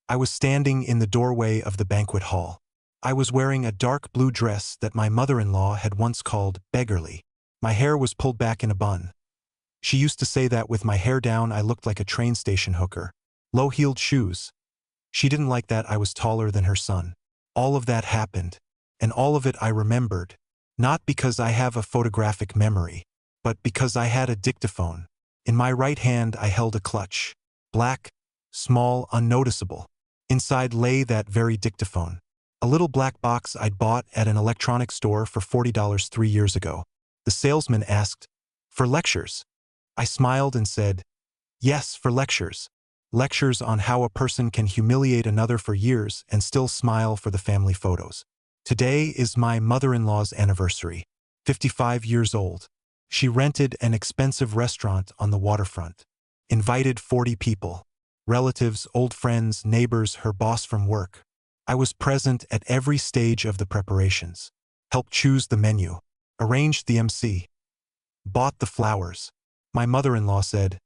I was standing in the doorway of the banquet hall. I was wearing a dark blue dress that my mother-in-law had once called beggarly. My hair was pulled back in a bun. She used to say that with my hair down I looked like a train station hooker. Low-heeled shoes. She didn't like that I was taller than her son. All of that happened, and all of it I remembered, not because I have a photographic memory, but because I had a dictaphone. In my right hand I held a clutch. Black, small, unnoticeable. Inside lay that very dictaphone. A little black box I'd bought at an electronics store for $40 3 years ago. The salesman asked, "For lectures?" I smiled and said, "Yes, for lectures. Lectures on how a person can humiliate another for years and still smile for the family photos. Today is my mother-in-law's anniversary, 55 years old. She rented an expensive restaurant on the waterfront. Invited 40 people. Relatives, old friends, neighbors, her boss from work. I was present at every stage of the preparations. Helped choose the menu. Arranged the MC. Bought the flowers. My mother-in-law said,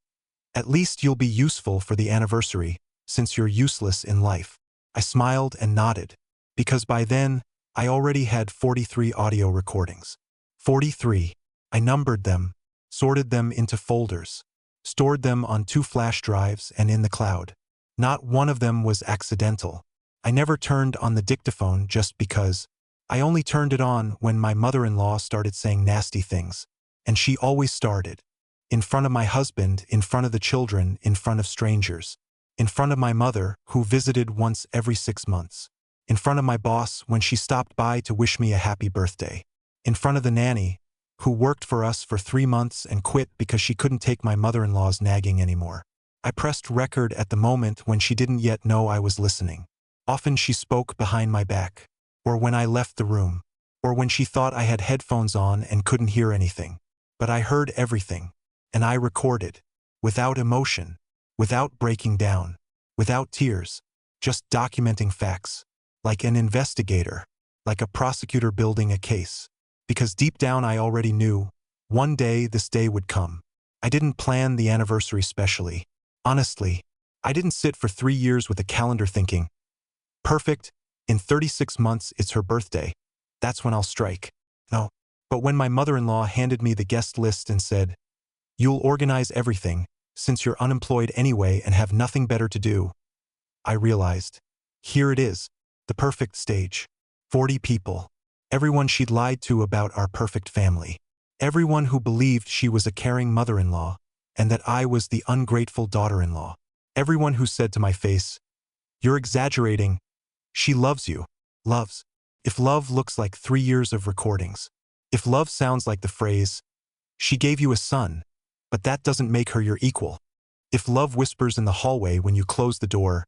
"At least you'll be useful for the anniversary, since you're useless in life." I smiled and nodded, because by then, I already had 43 audio recordings. 43. I numbered them, sorted them into folders, stored them on 2 flash drives and in the cloud. Not one of them was accidental. I never turned on the dictaphone just because. I only turned it on when my mother-in-law started saying nasty things. And she always started. In front of my husband, in front of the children, in front of strangers. In front of my mother, who visited once every 6 months. In front of my boss when she stopped by to wish me a happy birthday. In front of the nanny, who worked for us for 3 months and quit because she couldn't take my mother-in-law's nagging anymore. I pressed record at the moment when she didn't yet know I was listening. Often she spoke behind my back, or when I left the room, or when she thought I had headphones on and couldn't hear anything. But I heard everything, and I recorded, without emotion, without breaking down, without tears, just documenting facts, like an investigator, like a prosecutor building a case. Because deep down I already knew, one day this day would come. I didn't plan the anniversary specially. Honestly, I didn't sit for 3 years with a calendar thinking, perfect, in 36 months it's her birthday. That's when I'll strike. No. But when my mother-in-law handed me the guest list and said, "You'll organize everything, since you're unemployed anyway and have nothing better to do," I realized, here it is, the perfect stage. 40 people. Everyone she'd lied to about our perfect family. Everyone who believed she was a caring mother-in-law, and that I was the ungrateful daughter-in-law. Everyone who said to my face, "You're exaggerating. She loves you." Loves. If love looks like 3 years of recordings. If love sounds like the phrase, "She gave you a son," but that doesn't make her your equal. If love whispers in the hallway when you close the door,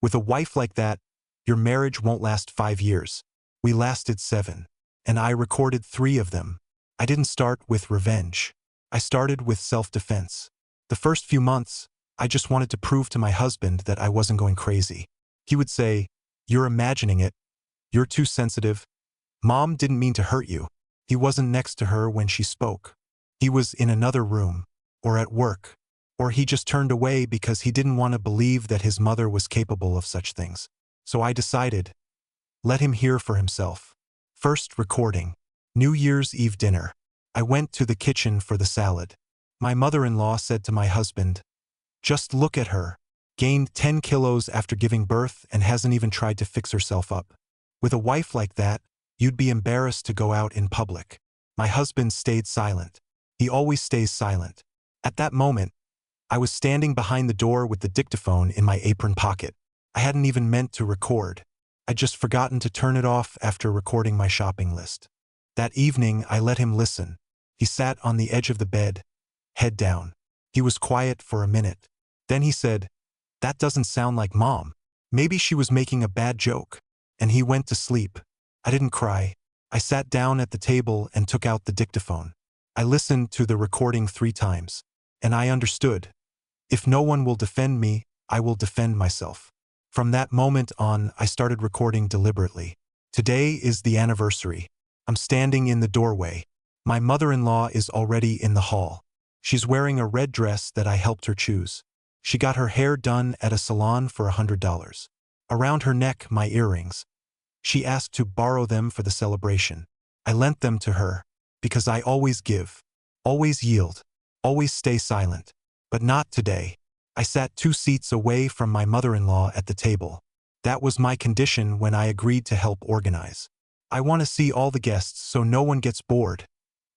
with a wife like that, your marriage won't last 5 years. We lasted 7, and I recorded 3 of them. I didn't start with revenge. I started with self-defense. The first few months, I just wanted to prove to my husband that I wasn't going crazy. He would say, "You're imagining it. You're too sensitive. Mom didn't mean to hurt you." He wasn't next to her when she spoke. He was in another room, or at work, or he just turned away because he didn't want to believe that his mother was capable of such things. So I decided, let him hear for himself. First recording. New Year's Eve dinner. I went to the kitchen for the salad. My mother-in-law said to my husband, "Just look at her. Gained 10 kilos after giving birth and hasn't even tried to fix herself up. With a wife like that, you'd be embarrassed to go out in public." My husband stayed silent. He always stays silent. At that moment, I was standing behind the door with the dictaphone in my apron pocket. I hadn't even meant to record. I'd just forgotten to turn it off after recording my shopping list. That evening, I let him listen. He sat on the edge of the bed, head down. He was quiet for a minute. Then he said, "That doesn't sound like Mom. Maybe she was making a bad joke." And he went to sleep. I didn't cry. I sat down at the table and took out the dictaphone. I listened to the recording 3 times. And I understood. If no one will defend me, I will defend myself. From that moment on, I started recording deliberately. Today is the anniversary. I'm standing in the doorway. My mother-in-law is already in the hall. She's wearing a red dress that I helped her choose. She got her hair done at a salon for $100. Around her neck, my earrings. She asked to borrow them for the celebration. I lent them to her, because I always give, always yield, always stay silent. But not today. I sat 2 seats away from my mother-in-law at the table. That was my condition when I agreed to help organize. I want to see all the guests so no one gets bored,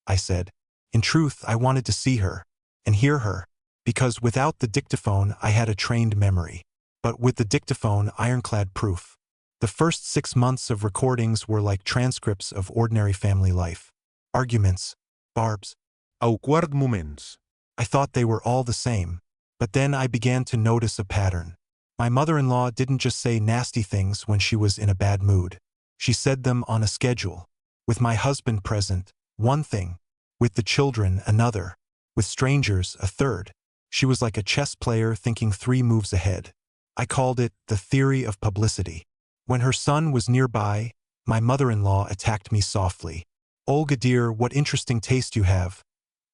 I said. In truth, I wanted to see her and hear her, because without the dictaphone I had a trained memory. But with the dictaphone, ironclad proof. The first 6 months of recordings were like transcripts of ordinary family life. Arguments, barbs. Awkward moments. I thought they were all the same. But then I began to notice a pattern. My mother-in-law didn't just say nasty things when she was in a bad mood. She said them on a schedule. With my husband present, one thing. With the children, another. With strangers, a third. She was like a chess player thinking 3 moves ahead. I called it the theory of publicity. When her son was nearby, my mother-in-law attacked me softly. "Olga dear, what interesting taste you have,"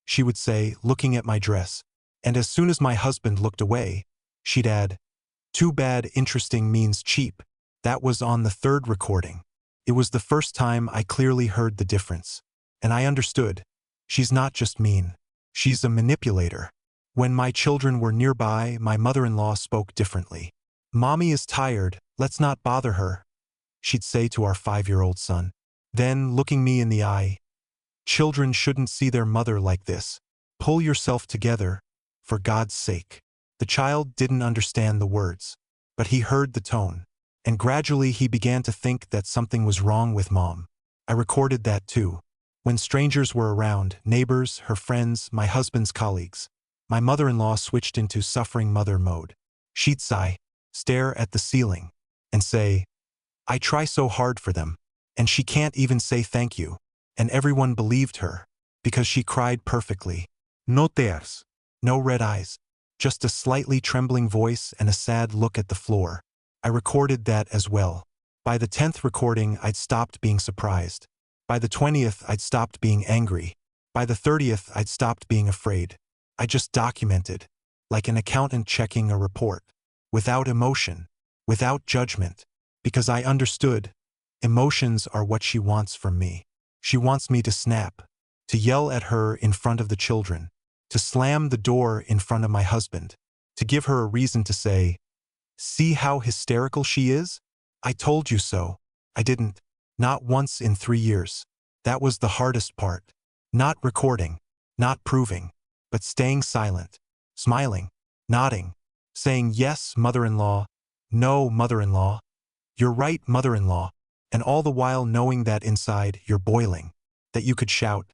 she would say, looking at my dress. And as soon as my husband looked away, she'd add, "Too bad interesting means cheap." That was on the 3rd recording. It was the first time I clearly heard the difference. And I understood. She's not just mean. She's a manipulator. When my children were nearby, my mother-in-law spoke differently. "Mommy is tired, let's not bother her," she'd say to our 5-year-old son. Then, looking me in the eye, "Children shouldn't see their mother like this. Pull yourself together, for God's sake." The child didn't understand the words, but he heard the tone. And gradually he began to think that something was wrong with Mom. I recorded that too. When strangers were around, neighbors, her friends, my husband's colleagues, my mother-in-law switched into suffering mother mode. She'd sigh, stare at the ceiling, and say, "I try so hard for them, and she can't even say thank you." And everyone believed her, because she cried perfectly. No tears, no red eyes, just a slightly trembling voice and a sad look at the floor. I recorded that as well. By the 10th recording, I'd stopped being surprised. By the 20th, I'd stopped being angry. By the 30th, I'd stopped being afraid. I just documented, like an accountant checking a report, without emotion, without judgment, because I understood. Emotions are what she wants from me. She wants me to snap, to yell at her in front of the children, to slam the door in front of my husband, to give her a reason to say, "See how hysterical she is? I told you so." I didn't. Not once in 3 years. That was the hardest part. Not recording, not proving, but staying silent, smiling, nodding, saying yes, mother-in-law, no, mother-in-law, you're right, mother-in-law, and all the while knowing that inside you're boiling, that you could shout,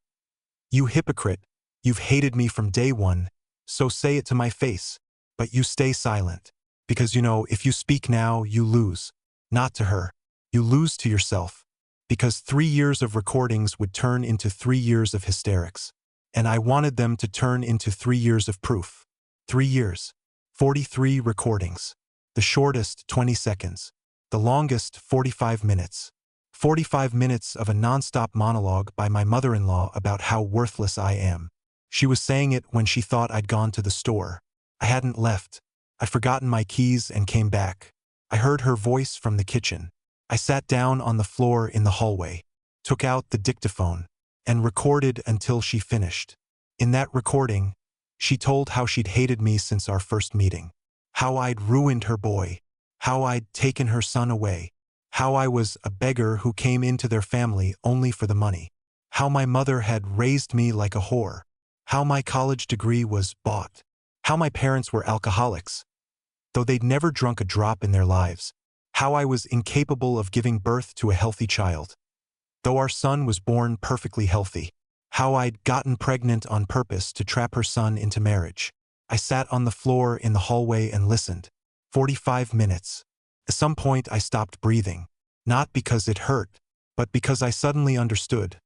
"You hypocrite, you've hated me from day one, so say it to my face," but you stay silent. Because you know, if you speak now, you lose. Not to her. You lose to yourself. Because 3 years of recordings would turn into 3 years of hysterics. And I wanted them to turn into 3 years of proof. 3 years. 43 recordings. The shortest, 20 seconds. The longest, 45 minutes. 45 minutes of a non-stop monologue by my mother-in-law about how worthless I am. She was saying it when she thought I'd gone to the store. I hadn't left. I'd forgotten my keys and came back. I heard her voice from the kitchen. I sat down on the floor in the hallway, took out the dictaphone, and recorded until she finished. In that recording, she told how she'd hated me since our first meeting, how I'd ruined her boy, how I'd taken her son away, how I was a beggar who came into their family only for the money, how my mother had raised me like a whore, how my college degree was bought, how my parents were alcoholics, though they'd never drunk a drop in their lives, how I was incapable of giving birth to a healthy child, though our son was born perfectly healthy, how I'd gotten pregnant on purpose to trap her son into marriage. I sat on the floor in the hallway and listened. 45 minutes. At some point I stopped breathing, not because it hurt, but because I suddenly understood.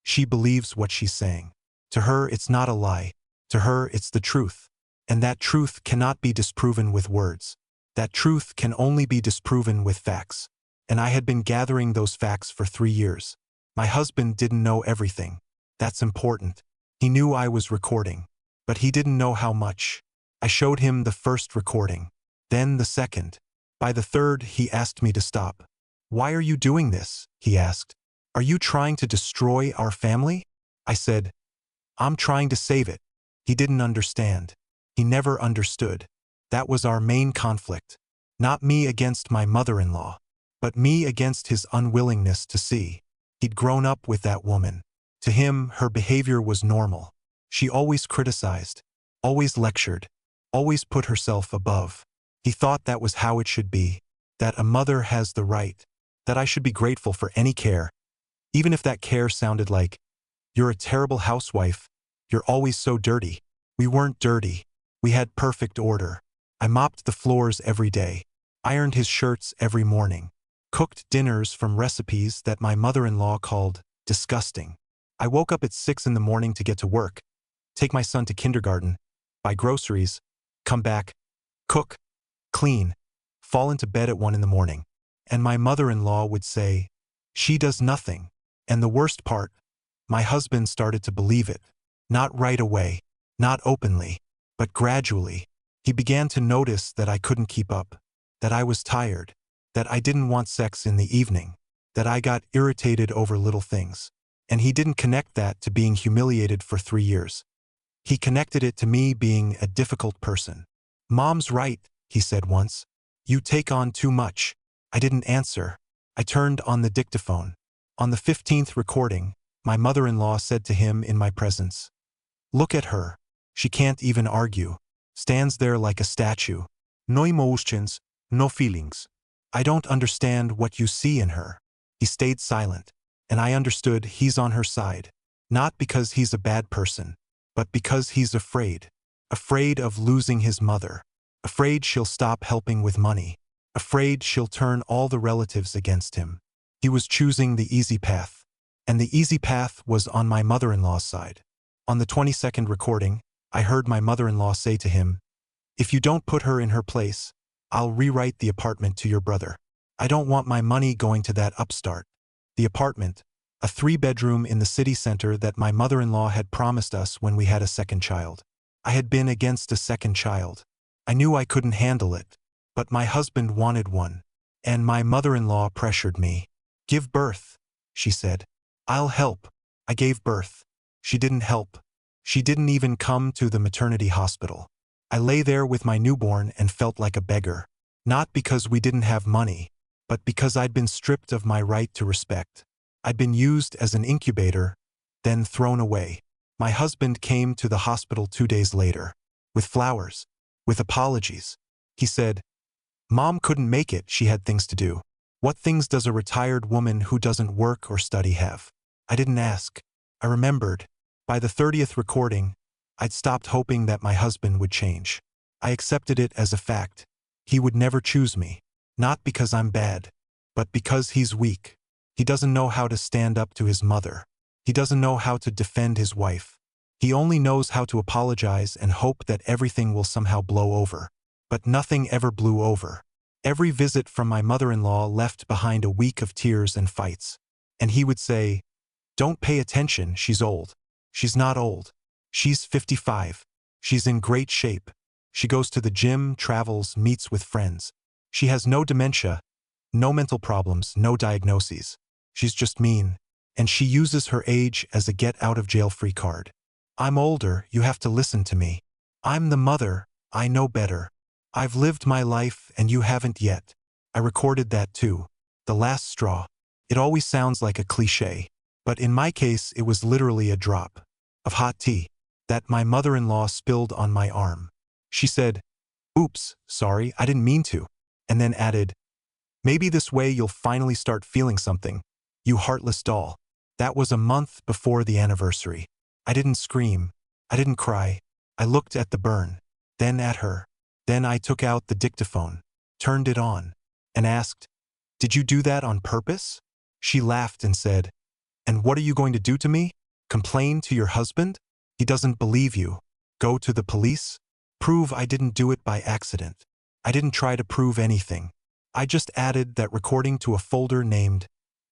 She believes what she's saying. To her, it's not a lie. To her, it's the truth. And that truth cannot be disproven with words. That truth can only be disproven with facts. And I had been gathering those facts for 3 years. My husband didn't know everything. That's important. He knew I was recording, but he didn't know how much. I showed him the first recording, then the second, By the third, he asked me to stop. "Why are you doing this?" he asked. "Are you trying to destroy our family?" I said, "I'm trying to save it." He didn't understand. He never understood. That was our main conflict. Not me against my mother-in-law, but me against his unwillingness to see. He'd grown up with that woman. To him, her behavior was normal. She always criticized, always lectured, always put herself above. He thought that was how it should be, that a mother has the right, that I should be grateful for any care, even if that care sounded like, "You're a terrible housewife. You're always so dirty." We weren't dirty. We had perfect order. I mopped the floors every day, ironed his shirts every morning, cooked dinners from recipes that my mother-in-law called disgusting. I woke up at 6 in the morning to get to work, take my son to kindergarten, buy groceries, come back, cook, clean, fall into bed at 1 in the morning. And my mother-in-law would say, "She does nothing." And the worst part, my husband started to believe it. Not right away, not openly, but gradually. He began to notice that I couldn't keep up, that I was tired, that I didn't want sex in the evening, that I got irritated over little things. And he didn't connect that to being humiliated for 3 years. He connected it to me being a difficult person. "Mom's right," he said once. "You take on too much." I didn't answer. I turned on the dictaphone. On the 15th recording, my mother-in-law said to him in my presence, "Look at her. She can't even argue. Stands there like a statue. No emotions, no feelings. I don't understand what you see in her." He stayed silent, and I understood he's on her side. Not because he's a bad person, but because he's afraid. Afraid of losing his mother. Afraid she'll stop helping with money. Afraid she'll turn all the relatives against him. He was choosing the easy path. And the easy path was on my mother-in-law's side. On the 22nd recording, I heard my mother-in-law say to him, "If you don't put her in her place, I'll rewrite the apartment to your brother. I don't want my money going to that upstart." The apartment, a 3-bedroom in the city center that my mother-in-law had promised us when we had a second child. I had been against a second child. I knew I couldn't handle it, but my husband wanted one, and my mother-in-law pressured me. "Give birth," she said. "I'll help." I gave birth. She didn't help. She didn't even come to the maternity hospital. I lay there with my newborn and felt like a beggar. Not because we didn't have money, but because I'd been stripped of my right to respect. I'd been used as an incubator, then thrown away. My husband came to the hospital 2 days later, with flowers, with apologies. He said, "Mom couldn't make it, she had things to do." What things does a retired woman who doesn't work or study have? I didn't ask. I remembered. By the 30th recording, I'd stopped hoping that my husband would change. I accepted it as a fact. He would never choose me. Not because I'm bad, but because he's weak. He doesn't know how to stand up to his mother. He doesn't know how to defend his wife. He only knows how to apologize and hope that everything will somehow blow over. But nothing ever blew over. Every visit from my mother-in-law left behind a week of tears and fights. And he would say, "Don't pay attention, she's old." She's not old. She's 55. She's in great shape. She goes to the gym, travels, meets with friends. She has no dementia, no mental problems, no diagnoses. She's just mean. And she uses her age as a get-out-of-jail-free card. "I'm older, you have to listen to me. I'm the mother, I know better. I've lived my life and you haven't yet." I recorded that too. The last straw. It always sounds like a cliché, but in my case it was literally a drop of hot tea that my mother-in-law spilled on my arm. She said, "Oops, sorry, I didn't mean to," and then added, "Maybe this way you'll finally start feeling something, you heartless doll." That was a month before the anniversary. I didn't scream. I didn't cry. I looked at the burn, then at her. Then I took out the dictaphone, turned it on, and asked, "Did you do that on purpose?" She laughed and said, "And what are you going to do to me? Complain to your husband? He doesn't believe you. Go to the police? Prove I didn't do it by accident." I didn't try to prove anything. I just added that recording to a folder named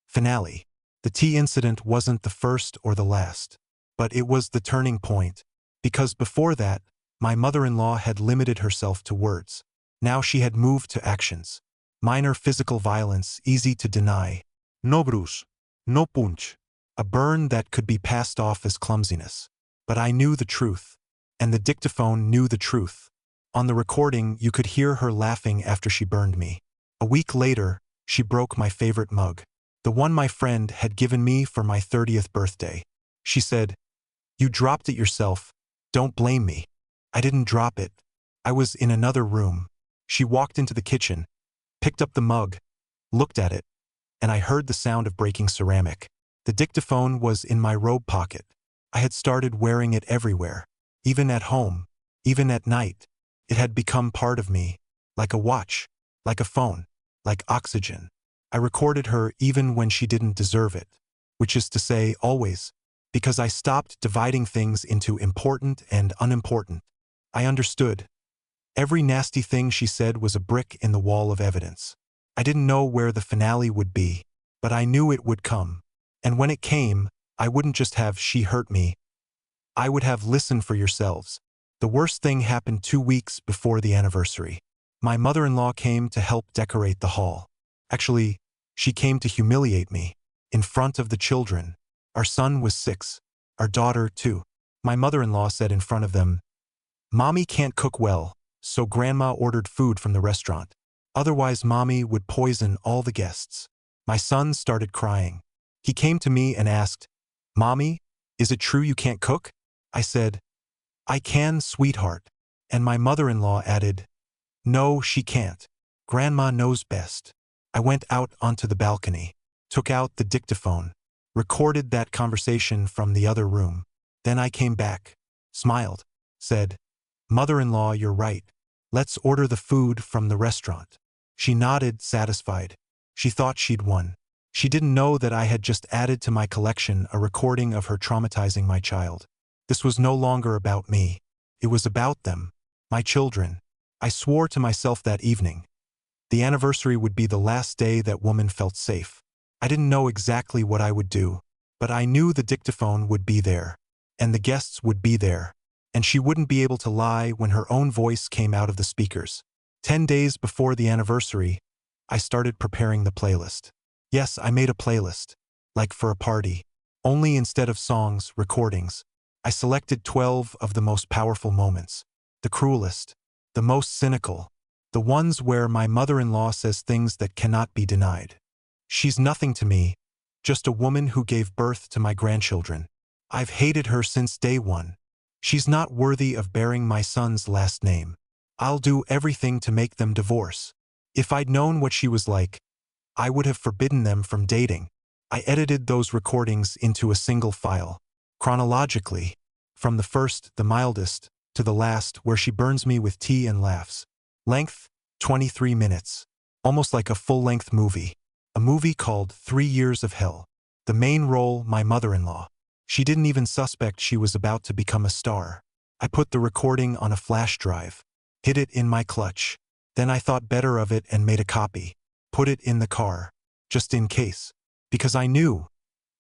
Finale. The tea incident wasn't the first or the last, but it was the turning point, because before that, my mother-in-law had limited herself to words. Now she had moved to actions. Minor physical violence, easy to deny. No bruise. No punch. A burn that could be passed off as clumsiness. But I knew the truth. And the dictaphone knew the truth. On the recording, you could hear her laughing after she burned me. A week later, she broke my favorite mug. The one my friend had given me for my 30th birthday. She said, "You dropped it yourself. Don't blame me." I didn't drop it. I was in another room. She walked into the kitchen, picked up the mug, looked at it, and I heard the sound of breaking ceramic. The dictaphone was in my robe pocket. I had started wearing it everywhere, even at home, even at night. It had become part of me, like a watch, like a phone, like oxygen. I recorded her even when she didn't deserve it, which is to say, always, because I stopped dividing things into important and unimportant. I understood. Every nasty thing she said was a brick in the wall of evidence. I didn't know where the finale would be, but I knew it would come. And when it came, I wouldn't just have "she hurt me." I would have "listen for yourselves." The worst thing happened 2 weeks before the anniversary. My mother-in-law came to help decorate the hall. Actually, she came to humiliate me, in front of the children. Our son was 6, our daughter 2. My mother-in-law said in front of them, "Mommy can't cook well, so Grandma ordered food from the restaurant. Otherwise Mommy would poison all the guests." My son started crying. He came to me and asked, "Mommy, is it true you can't cook?" I said, "I can, sweetheart." And my mother-in-law added, "No, she can't. Grandma knows best." I went out onto the balcony, took out the dictaphone, recorded that conversation from the other room. Then I came back, smiled, said, "Mother-in-law, you're right. Let's order the food from the restaurant." She nodded, satisfied. She thought she'd won. She didn't know that I had just added to my collection a recording of her traumatizing my child. This was no longer about me. It was about them, my children. I swore to myself that evening. The anniversary would be the last day that woman felt safe. I didn't know exactly what I would do, but I knew the dictaphone would be there, and the guests would be there, and she wouldn't be able to lie when her own voice came out of the speakers. 10 days before the anniversary, I started preparing the playlist. Yes, I made a playlist, like for a party. Only instead of songs, recordings. I selected 12 of the most powerful moments, the cruelest, the most cynical, the ones where my mother-in-law says things that cannot be denied. She's nothing to me, just a woman who gave birth to my grandchildren. I've hated her since day one. She's not worthy of bearing my son's last name. I'll do everything to make them divorce. If I'd known what she was like, I would have forbidden them from dating. I edited those recordings into a single file, chronologically, from the first, the mildest, to the last, where she burns me with tea and laughs. Length, 23 minutes. Almost like a full-length movie. A movie called 3 Years of Hell. The main role, my mother-in-law. She didn't even suspect she was about to become a star. I put the recording on a flash drive, hid it in my clutch. Then I thought better of it and made a copy. Put it in the car, just in case. Because I knew,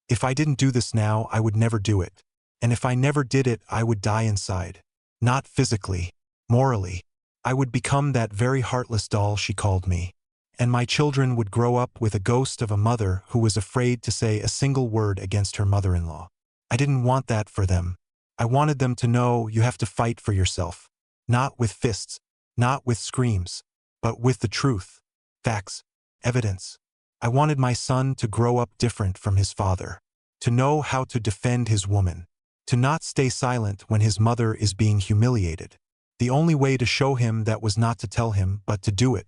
if I didn't do this now, I would never do it. And if I never did it, I would die inside. Not physically, morally. I would become that very heartless doll she called me. And my children would grow up with a ghost of a mother who was afraid to say a single word against her mother-in-law. I didn't want that for them. I wanted them to know you have to fight for yourself. Not with fists, not with screams, but with the truth, facts, evidence. I wanted my son to grow up different from his father, to know how to defend his woman, to not stay silent when his mother is being humiliated. The only way to show him that was not to tell him, but to do it.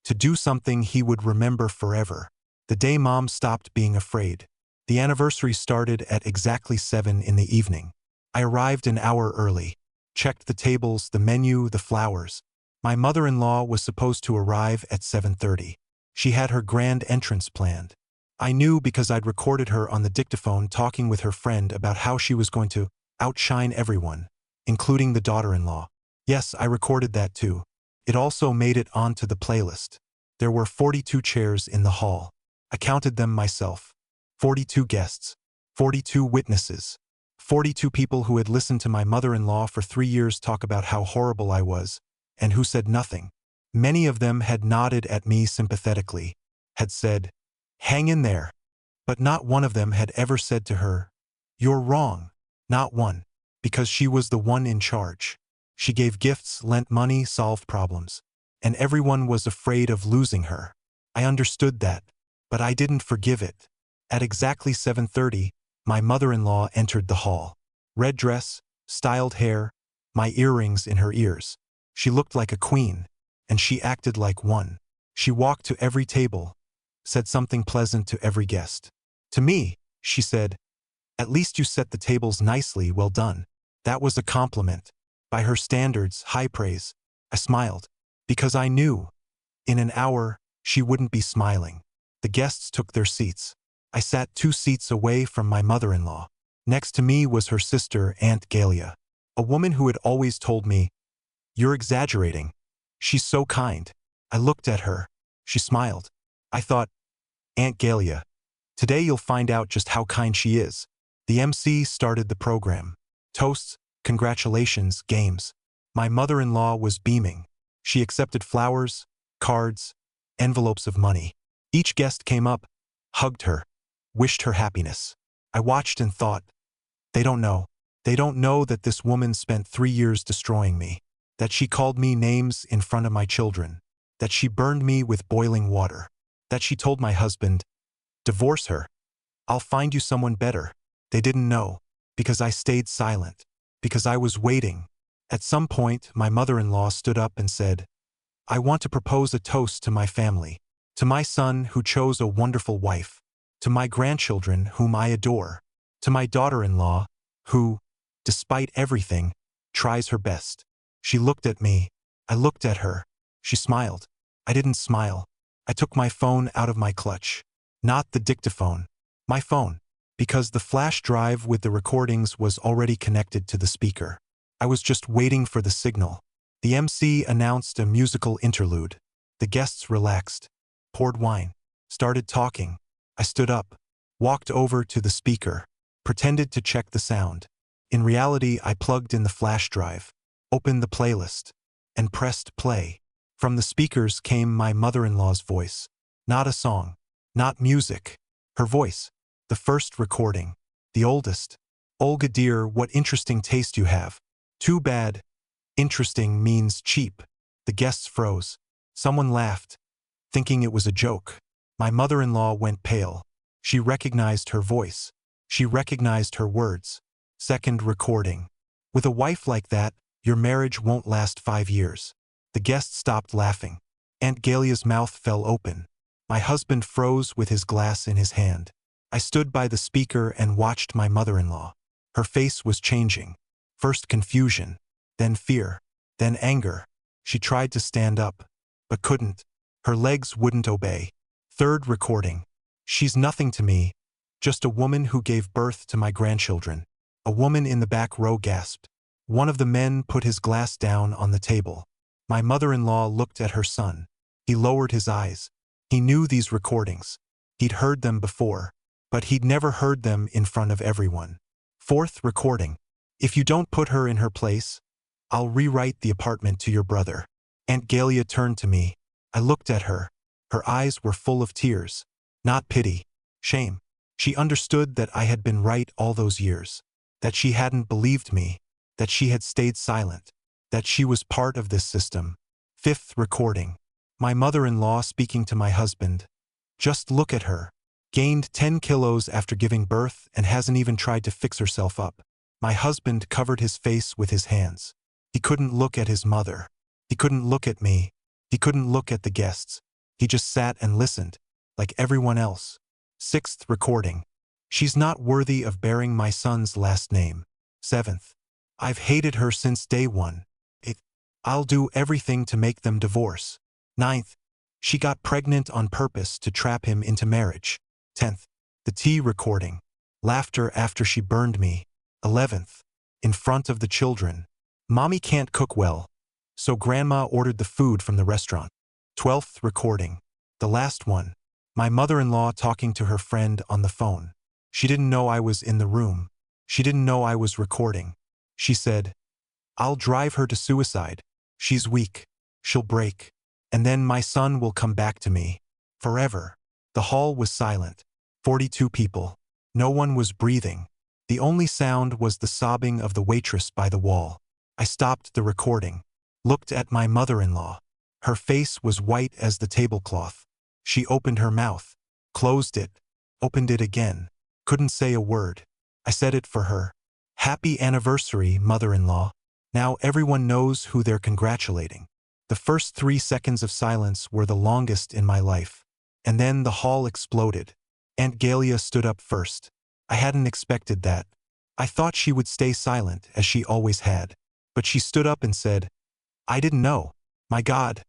To do something he would remember forever. The day Mom stopped being afraid. The anniversary started at exactly 7 in the evening. I arrived an hour early, checked the tables, the menu, the flowers. My mother-in-law was supposed to arrive at 7:30. She had her grand entrance planned. I knew because I'd recorded her on the dictaphone talking with her friend about how she was going to outshine everyone, including the daughter-in-law. Yes, I recorded that too. It also made it onto the playlist. There were 42 chairs in the hall. I counted them myself. 42 guests. 42 witnesses. 42 people who had listened to my mother-in-law for 3 years talk about how horrible I was, and who said nothing. Many of them had nodded at me sympathetically, had said, "Hang in there." But not one of them had ever said to her, "You're wrong." Not one. Because she was the one in charge. She gave gifts, lent money, solved problems. And everyone was afraid of losing her. I understood that, but I didn't forgive it. At exactly 7:30, my mother-in-law entered the hall. Red dress, styled hair, my earrings in her ears. She looked like a queen, and she acted like one. She walked to every table, said something pleasant to every guest. To me, she said, "At least you set the tables nicely, well done." That was a compliment. By her standards, high praise. I smiled, because I knew, in an hour, she wouldn't be smiling. The guests took their seats. I sat 2 seats away from my mother-in-law. Next to me was her sister, Aunt Galia, a woman who had always told me, "You're exaggerating. She's so kind." I looked at her. She smiled. I thought, "Aunt Galia, today you'll find out just how kind she is." The MC started the program. Toasts, congratulations, games. My mother-in-law was beaming. She accepted flowers, cards, envelopes of money. Each guest came up, hugged her, wished her happiness. I watched and thought, they don't know. They don't know that this woman spent 3 years destroying me. That she called me names in front of my children. That she burned me with boiling water. That she told my husband, "Divorce her. I'll find you someone better." They didn't know, because I stayed silent, because I was waiting. At some point, my mother-in-law stood up and said, "I want to propose a toast to my family, to my son who chose a wonderful wife, to my grandchildren whom I adore, to my daughter-in-law who, despite everything, tries her best." She looked at me. I looked at her. She smiled. I didn't smile. I took my phone out of my clutch. Not the dictaphone. My phone. Because the flash drive with the recordings was already connected to the speaker. I was just waiting for the signal. The MC announced a musical interlude. The guests relaxed, poured wine, started talking. I stood up, walked over to the speaker, pretended to check the sound. In reality, I plugged in the flash drive, opened the playlist, and pressed play. From the speakers came my mother-in-law's voice. Not a song, not music. Her voice. The first recording. The oldest. "Olga dear, what interesting taste you have." Too bad. Interesting means cheap. The guests froze. Someone laughed, thinking it was a joke. My mother-in-law went pale. She recognized her voice. She recognized her words. Second recording. "With a wife like that, your marriage won't last 5 years." The guests stopped laughing. Aunt Galia's mouth fell open. My husband froze with his glass in his hand. I stood by the speaker and watched my mother-in-law. Her face was changing. First confusion, then fear, then anger. She tried to stand up, but couldn't. Her legs wouldn't obey. Third recording. "She's nothing to me, just a woman who gave birth to my grandchildren." A woman in the back row gasped. One of the men put his glass down on the table. My mother-in-law looked at her son. He lowered his eyes. He knew these recordings. He'd heard them before, but he'd never heard them in front of everyone. Fourth recording. "If you don't put her in her place, I'll rewrite the apartment to your brother." Aunt Galia turned to me. I looked at her. Her eyes were full of tears. Not pity. Shame. She understood that I had been right all those years. That she hadn't believed me. That she had stayed silent. That she was part of this system. Fifth recording. My mother-in-law speaking to my husband. "Just look at her. Gained 10 kilos after giving birth and hasn't even tried to fix herself up." My husband covered his face with his hands. He couldn't look at his mother. He couldn't look at me. He couldn't look at the guests. He just sat and listened, like everyone else. Sixth recording. "She's not worthy of bearing my son's last name." Seventh. "I've hated her since day one. I'll do everything to make them divorce." Ninth. "She got pregnant on purpose to trap him into marriage." 10th. The tea recording. "Laughter after she burned me." 11th. In front of the children. "Mommy can't cook well, so grandma ordered the food from the restaurant." 12th recording. The last one. My mother-in-law talking to her friend on the phone. She didn't know I was in the room. She didn't know I was recording. She said, "I'll drive her to suicide. She's weak. She'll break." And then my son will come back to me. Forever. The hall was silent. 42 people. No one was breathing. The only sound was the sobbing of the waitress by the wall. I stopped the recording. Looked at my mother-in-law. Her face was white as the tablecloth. She opened her mouth. Closed it. Opened it again. Couldn't say a word. I said it for her. Happy anniversary, mother-in-law. Now everyone knows who they're congratulating. The first 3 seconds of silence were the longest in my life. And then the hall exploded. Aunt Galia stood up first. I hadn't expected that. I thought she would stay silent, as she always had. But she stood up and said, I didn't know. My God.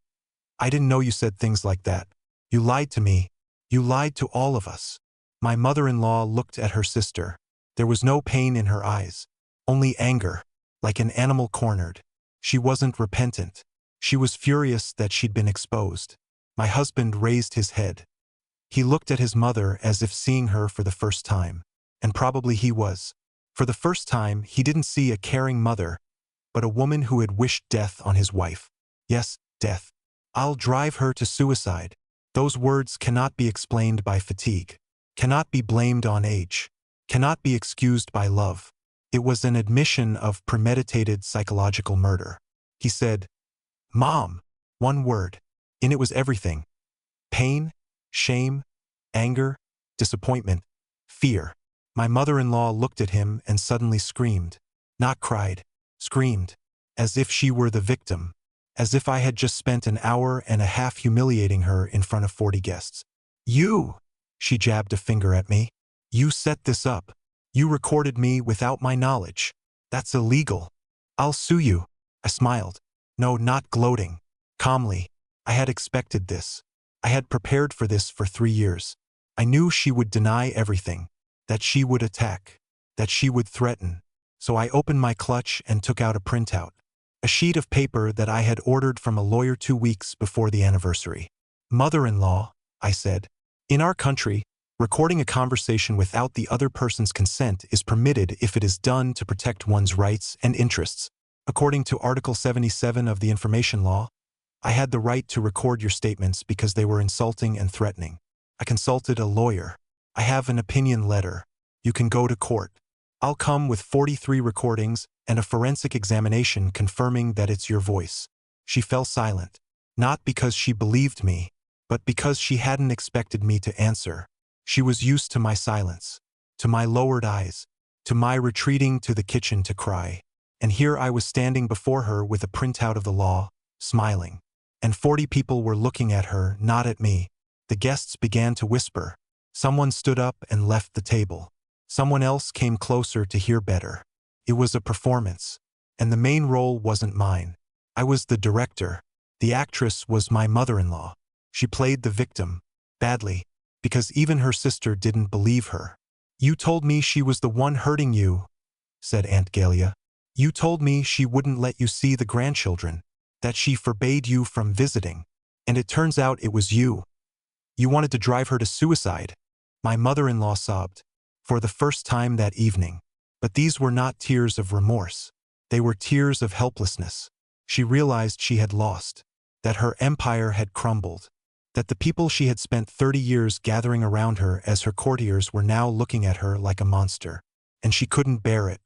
I didn't know you said things like that. You lied to me. You lied to all of us. My mother-in-law looked at her sister. There was no pain in her eyes. Only anger, like an animal cornered. She wasn't repentant. She was furious that she'd been exposed. My husband raised his head. He looked at his mother as if seeing her for the first time. And probably he was. For the first time, he didn't see a caring mother, but a woman who had wished death on his wife. Yes, death. I'll drive her to suicide. Those words cannot be explained by fatigue. Cannot be blamed on age. Cannot be excused by love. It was an admission of premeditated psychological murder. He said, Mom. One word. And it was everything. Pain, shame, anger, disappointment, fear. My mother-in-law looked at him and suddenly screamed. Not cried. Screamed. As if she were the victim. As if I had just spent an hour and a half humiliating her in front of 40 guests. You! She jabbed a finger at me. You set this up. You recorded me without my knowledge. That's illegal. I'll sue you. I smiled. No, not gloating. Calmly. I had expected this. I had prepared for this for 3 years. I knew she would deny everything. That she would attack. That she would threaten. So I opened my clutch and took out a printout. A sheet of paper that I had ordered from a lawyer 2 weeks before the anniversary. Mother-in-law, I said. In our country, recording a conversation without the other person's consent is permitted if it is done to protect one's rights and interests. According to Article 77 of the Information Law, I had the right to record your statements because they were insulting and threatening. I consulted a lawyer. I have an opinion letter. You can go to court. I'll come with 43 recordings and a forensic examination confirming that it's your voice. She fell silent. Not because she believed me, but because she hadn't expected me to answer. She was used to my silence, to my lowered eyes, to my retreating to the kitchen to cry. And here I was standing before her with a printout of the law, smiling. And 40 people were looking at her, not at me. The guests began to whisper. Someone stood up and left the table. Someone else came closer to hear better. It was a performance. And the main role wasn't mine. I was the director. The actress was my mother-in-law. She played the victim. Badly. Because even her sister didn't believe her. You told me she was the one hurting you, said Aunt Galia. You told me she wouldn't let you see the grandchildren. That she forbade you from visiting. And it turns out it was you. You wanted to drive her to suicide. My mother-in-law sobbed. For the first time that evening. But these were not tears of remorse. They were tears of helplessness. She realized she had lost. That her empire had crumbled. That the people she had spent 30 years gathering around her as her courtiers were now looking at her like a monster. And she couldn't bear it.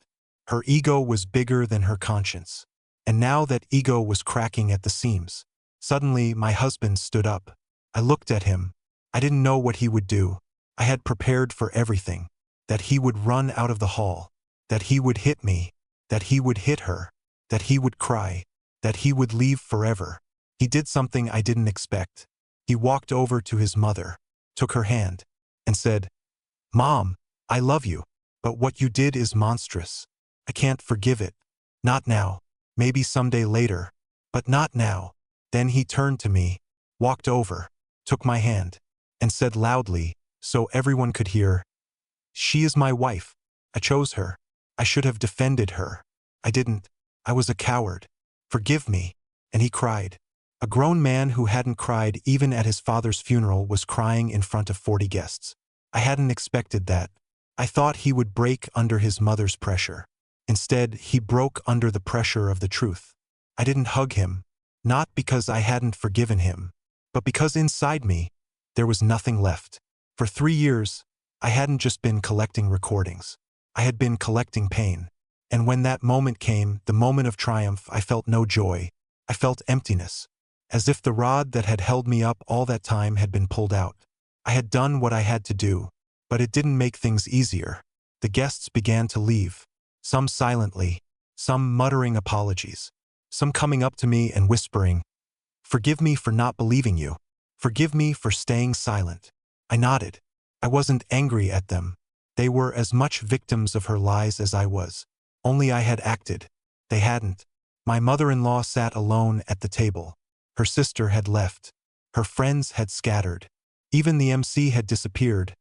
Her ego was bigger than her conscience. And now that ego was cracking at the seams. Suddenly, my husband stood up. I looked at him. I didn't know what he would do. I had prepared for everything. That he would run out of the hall. That he would hit me. That he would hit her. That he would cry. That he would leave forever. He did something I didn't expect. He walked over to his mother, took her hand, and said, Mom, I love you, but what you did is monstrous. I can't forgive it. Not now. Maybe someday later. But not now. Then he turned to me, walked over, took my hand, and said loudly, so everyone could hear, She is my wife. I chose her. I should have defended her. I didn't. I was a coward. Forgive me. And he cried. A grown man who hadn't cried even at his father's funeral was crying in front of 40 guests. I hadn't expected that. I thought he would break under his mother's pressure. Instead, he broke under the pressure of the truth. I didn't hug him. Not because I hadn't forgiven him, but because inside me, there was nothing left. For 3 years, I hadn't just been collecting recordings. I had been collecting pain. And when that moment came, the moment of triumph, I felt no joy. I felt emptiness, as if the rod that had held me up all that time had been pulled out. I had done what I had to do, but it didn't make things easier. The guests began to leave, some silently, some muttering apologies, some coming up to me and whispering, "Forgive me for not believing you. Forgive me for staying silent." I nodded. I wasn't angry at them. They were as much victims of her lies as I was. Only I had acted. They hadn't. My mother-in-law sat alone at the table. Her sister had left. Her friends had scattered. Even the MC had disappeared,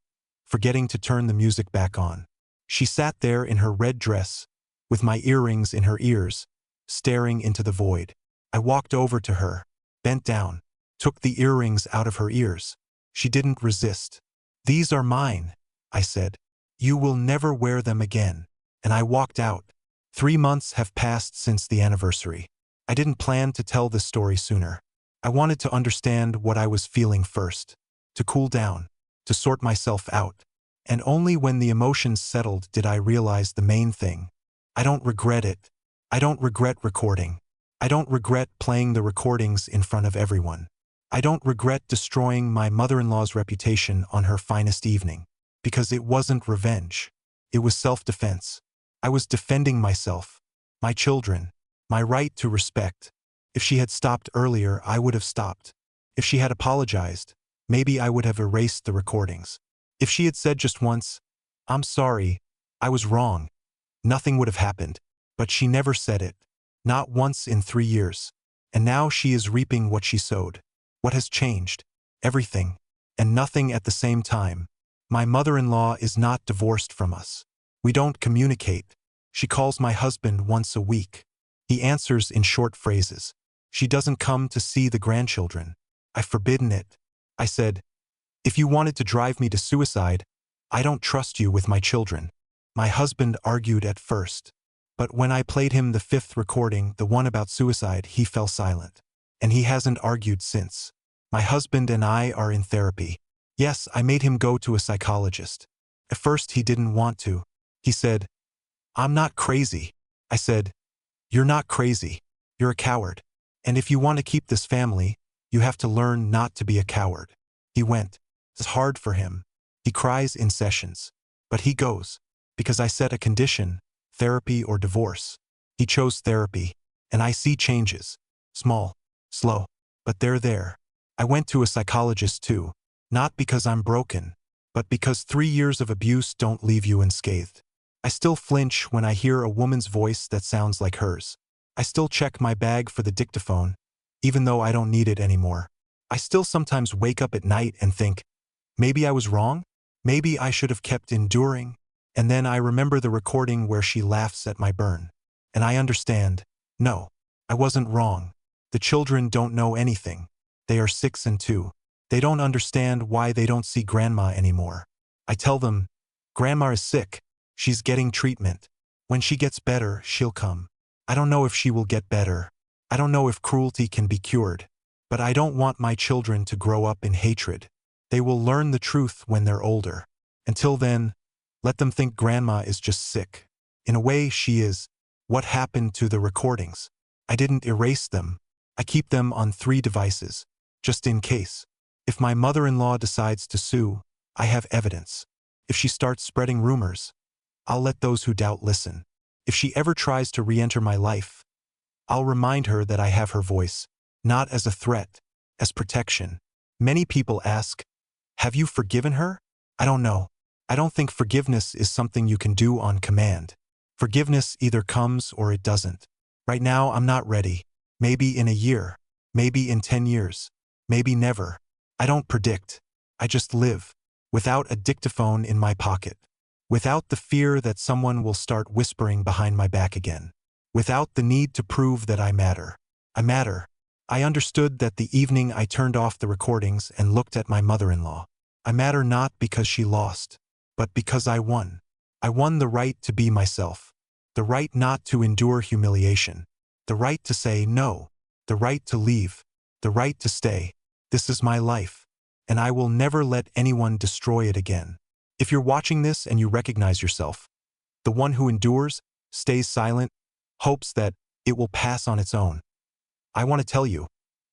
forgetting to turn the music back on. She sat there in her red dress, with my earrings in her ears, staring into the void. I walked over to her, bent down, took the earrings out of her ears. She didn't resist. "These are mine," I said. "You will never wear them again." And I walked out. 3 months have passed since the anniversary. I didn't plan to tell this story sooner. I wanted to understand what I was feeling first, to cool down, to sort myself out. And only when the emotions settled did I realize the main thing. I don't regret it. I don't regret recording. I don't regret playing the recordings in front of everyone. I don't regret destroying my mother-in-law's reputation on her finest evening, because it wasn't revenge. It was self-defense. I was defending myself, my children, my right to respect. If she had stopped earlier, I would have stopped. If she had apologized, maybe I would have erased the recordings. If she had said just once, "I'm sorry, I was wrong," nothing would have happened. But she never said it. Not once in 3 years. And now she is reaping what she sowed. What has changed? Everything. And nothing at the same time. My mother-in-law is not divorced from us. We don't communicate. She calls my husband once a week. He answers in short phrases. She doesn't come to see the grandchildren. I've forbidden it. I said, "If you wanted to drive me to suicide, I don't trust you with my children." My husband argued at first. But when I played him the 5th recording, the one about suicide, he fell silent. And he hasn't argued since. My husband and I are in therapy. Yes, I made him go to a psychologist. At first he didn't want to. He said, "I'm not crazy." I said, "You're not crazy. You're a coward. And if you want to keep this family, you have to learn not to be a coward." He went. It's hard for him. He cries in sessions. But he goes. Because I set a condition, therapy or divorce. He chose therapy. And I see changes. Small, slow, but they're there. I went to a psychologist too. Not because I'm broken, but because 3 years of abuse don't leave you unscathed. I still flinch when I hear a woman's voice that sounds like hers. I still check my bag for the dictaphone, even though I don't need it anymore. I still sometimes wake up at night and think, maybe I was wrong? Maybe I should have kept enduring? And then I remember the recording where she laughs at my burn. And I understand, no, I wasn't wrong. The children don't know anything. They are 6 and 2. They don't understand why they don't see grandma anymore. I tell them, "Grandma is sick. She's getting treatment. When she gets better, she'll come." I don't know if she will get better. I don't know if cruelty can be cured. But I don't want my children to grow up in hatred. They will learn the truth when they're older. Until then, let them think grandma is just sick. In a way, she is. What happened to the recordings? I didn't erase them. I keep them on 3 devices, just in case. If my mother-in-law decides to sue, I have evidence. If she starts spreading rumors, I'll let those who doubt listen. If she ever tries to re-enter my life, I'll remind her that I have her voice, not as a threat, as protection. Many people ask, "Have you forgiven her?" I don't know. I don't think forgiveness is something you can do on command. Forgiveness either comes or it doesn't. Right now, I'm not ready. Maybe in a year. Maybe in 10 years. Maybe never. I don't predict. I just live. Without a dictaphone in my pocket. Without the fear that someone will start whispering behind my back again. Without the need to prove that I matter. I matter. I understood that the evening I turned off the recordings and looked at my mother-in-law. I matter not because she lost, but because I won. I won the right to be myself. The right not to endure humiliation. The right to say no. the right to leave, the right to stay. This is my life, and I will never let anyone destroy it again. If you're watching this and you recognize yourself, the one who endures, stays silent, hopes that it will pass on its own, I want to tell you,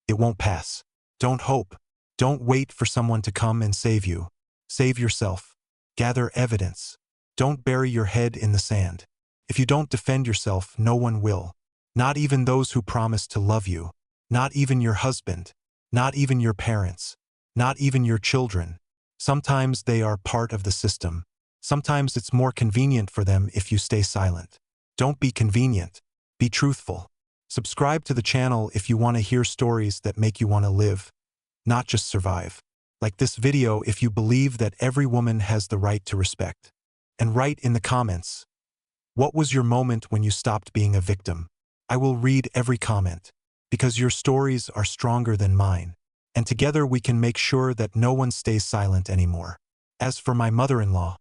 it won't pass. Don't hope. Don't wait for someone to come and save you. Save yourself. Gather evidence. Don't bury your head in the sand. If you don't defend yourself, no one will. Not even those who promise to love you. Not even your husband. Not even your parents. Not even your children. Sometimes they are part of the system. Sometimes it's more convenient for them if you stay silent. Don't be convenient. Be truthful. Subscribe to the channel if you want to hear stories that make you want to live, not just survive. Like this video if you believe that every woman has the right to respect. And write in the comments, what was your moment when you stopped being a victim? I will read every comment, because your stories are stronger than mine, and together we can make sure that no one stays silent anymore. As for my mother-in-law,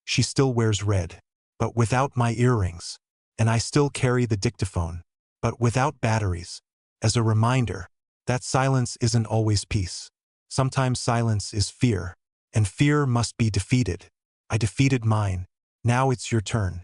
she still wears red, but without my earrings, and I still carry the dictaphone, but without batteries, as a reminder that silence isn't always peace. Sometimes silence is fear, and fear must be defeated. I defeated mine. Now it's your turn.